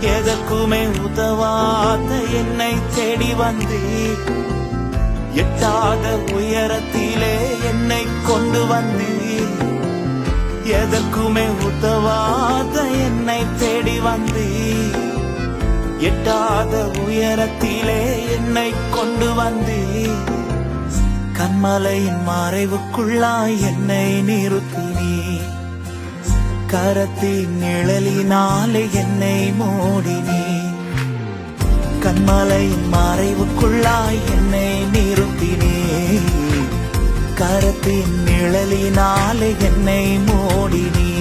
எதற்குமே உதவாத என்னை தேடி வந்தீர். எட்டாத உயரத்திலே என்னை கொண்டு வந்தீர். எதற்குமே உதவாத என்னை தேடி வந்தீர். எட்டாத உயரத்திலே என்னை கொண்டு வந்தீர். கண்மலையின் மறைவுக்குள்ளாய் என்னை நிறுத்தினீர். கரத்தின் நிழலினாலே என்னை மூடினீர். கண்மலையின் மறைவுக்குள்ளாய் என்னை நிறுத்தினீர். கரத்தின் நிழலினாலே என்னை மூடினீர்.